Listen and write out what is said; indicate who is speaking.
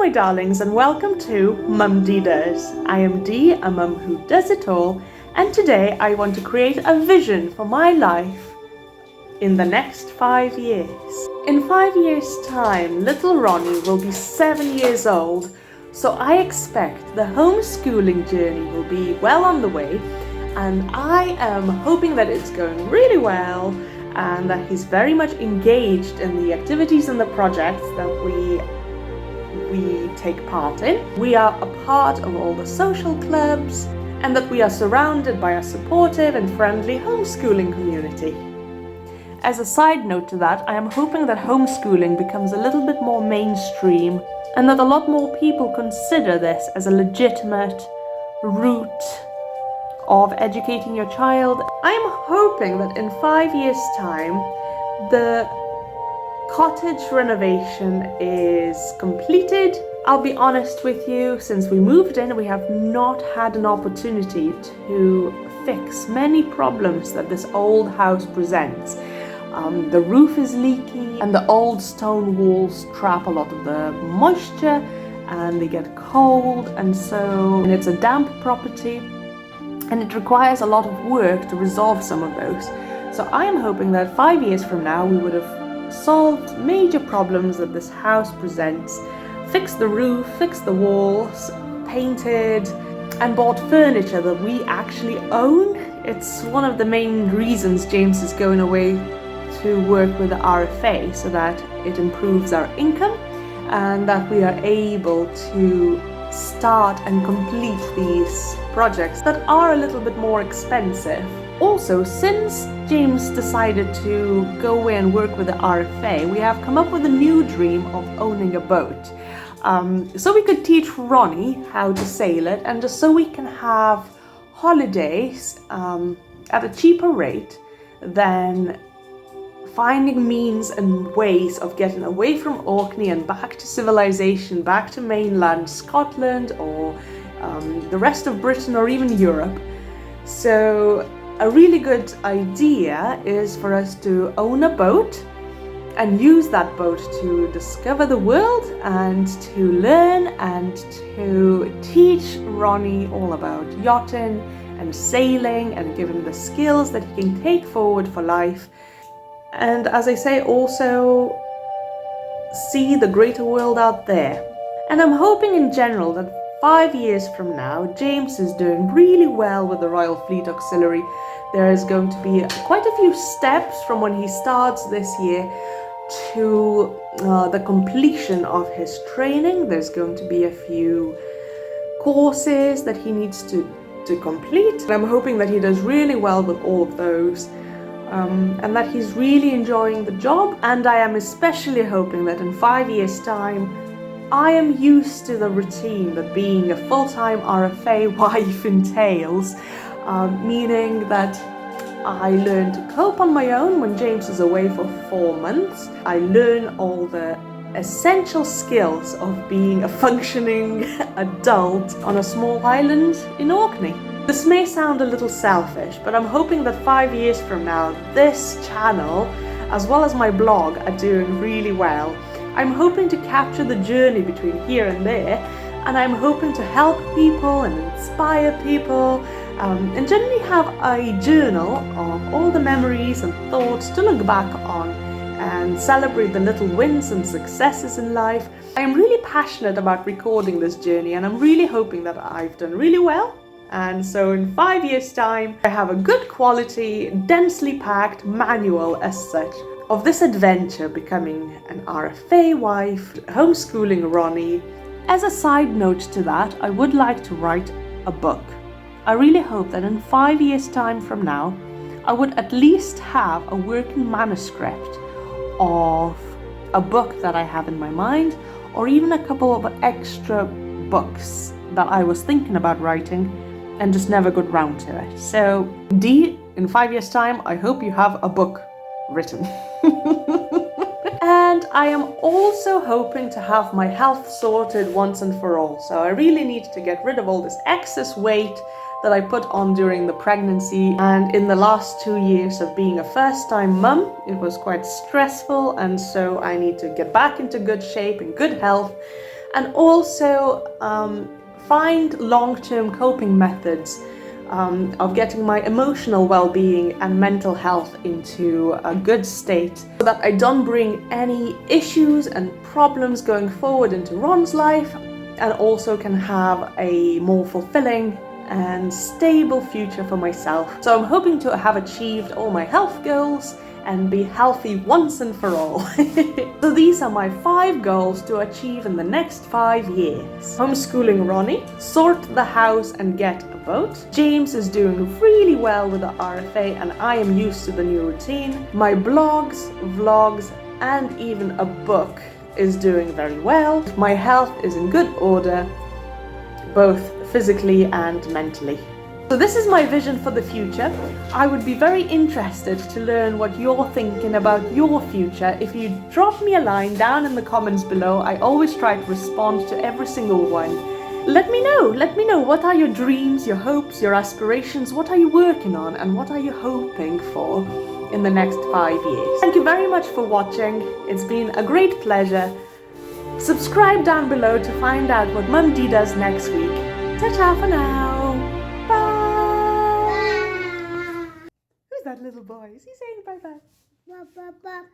Speaker 1: my darlings, and welcome to Mum D Does. I am Dee, a mum who does it all, and today I want to create a vision for my life in the next 5 years. In 5 years' time, little Ronnie will be 7 years old, so I expect the homeschooling journey will be well on the way, and I am hoping that it's going really well and that he's very much engaged in the activities and the projects that we take part in. We are a part of all the social clubs and that we are surrounded by a supportive and friendly homeschooling community. As a side note to that, I am hoping that homeschooling becomes a little bit more mainstream and that a lot more people consider this as a legitimate route of educating your child. I am hoping that in 5 years' time, the cottage renovation is completed. I'll be honest with you, since we moved in, we have not had an opportunity to fix many problems that this old house presents. The roof is leaky and the old stone walls trap a lot of the moisture and they get cold, and it's a damp property and it requires a lot of work to resolve some of those. So I am hoping that 5 years from now we would have solved major problems that this house presents, fixed the roof, fixed the walls, painted, and bought furniture that we actually own. It's one of the main reasons James is going away to work with the RFA, so that it improves our income and that we are able to start and complete these projects that are a little bit more expensive. Also, since James decided to go away and work with the RFA, we have come up with a new dream of owning a boat. So we could teach Ronnie how to sail it, and just so we can have holidays at a cheaper rate than finding means and ways of getting away from Orkney and back to civilization, back to mainland Scotland or the rest of Britain or even Europe. So a really good idea is for us to own a boat and use that boat to discover the world and to learn and to teach Ronnie all about yachting and sailing and give him the skills that he can take forward for life. And as I say, also see the greater world out there. And I'm hoping in general that 5 years from now, James is doing really well with the Royal Fleet Auxiliary. There is going to be quite a few steps from when he starts this year to the completion of his training. There's going to be a few courses that he needs to complete. And I'm hoping that he does really well with all of those. And that he's really enjoying the job. And I am especially hoping that in 5 years' time, I am used to the routine that being a full-time RFA wife entails, meaning that I learn to cope on my own when James is away for 4 months. I learn all the essential skills of being a functioning adult on a small island in Orkney. This may sound a little selfish, but I'm hoping that 5 years from now, this channel, as well as my blog, are doing really well. I'm hoping to capture the journey between here and there, and I'm hoping to help people and inspire people, and generally have a journal of all the memories and thoughts to look back on and celebrate the little wins and successes in life. I am really passionate about recording this journey, and I'm really hoping that I've done really well. And so in 5 years' time, I have a good quality, densely packed manual as such of this adventure becoming an RFA wife, homeschooling Ronnie. As a side note to that, I would like to write a book. I really hope that in 5 years' time from now, I would at least have a working manuscript of a book that I have in my mind, or even a couple of extra books that I was thinking about writing and just never got round to it. So, Dee, in 5 years' time, I hope you have a book written. And I am also hoping to have my health sorted once and for all. So I really need to get rid of all this excess weight that I put on during the pregnancy. And in the last 2 years of being a first-time mum, it was quite stressful. And so I need to get back into good shape and good health. and also find long-term coping methods of getting my emotional well-being and mental health into a good state so that I don't bring any issues and problems going forward into Ron's life, and also can have a more fulfilling and stable future for myself. So I'm hoping to have achieved all my health goals and be healthy once and for all. So these are my 5 goals to achieve in the next 5 years. Homeschooling Ronnie, sort the house and get a boat. James is doing really well with the RFA and I am used to the new routine. My blogs, vlogs and even a book is doing very well. My health is in good order, both physically and mentally. So this is my vision for the future. I would be very interested to learn what you're thinking about your future. If you drop me a line down in the comments below, I always try to respond to every single one. Let me know what are your dreams, your hopes, your aspirations, what are you working on and what are you hoping for in the next 5 years. Thank you very much for watching. It's been a great pleasure. Subscribe down below to find out what Mum D does next week. Ta-ta for now. Bye. Who's that little boy? Is he saying bye-bye?
Speaker 2: Ba, ba, ba.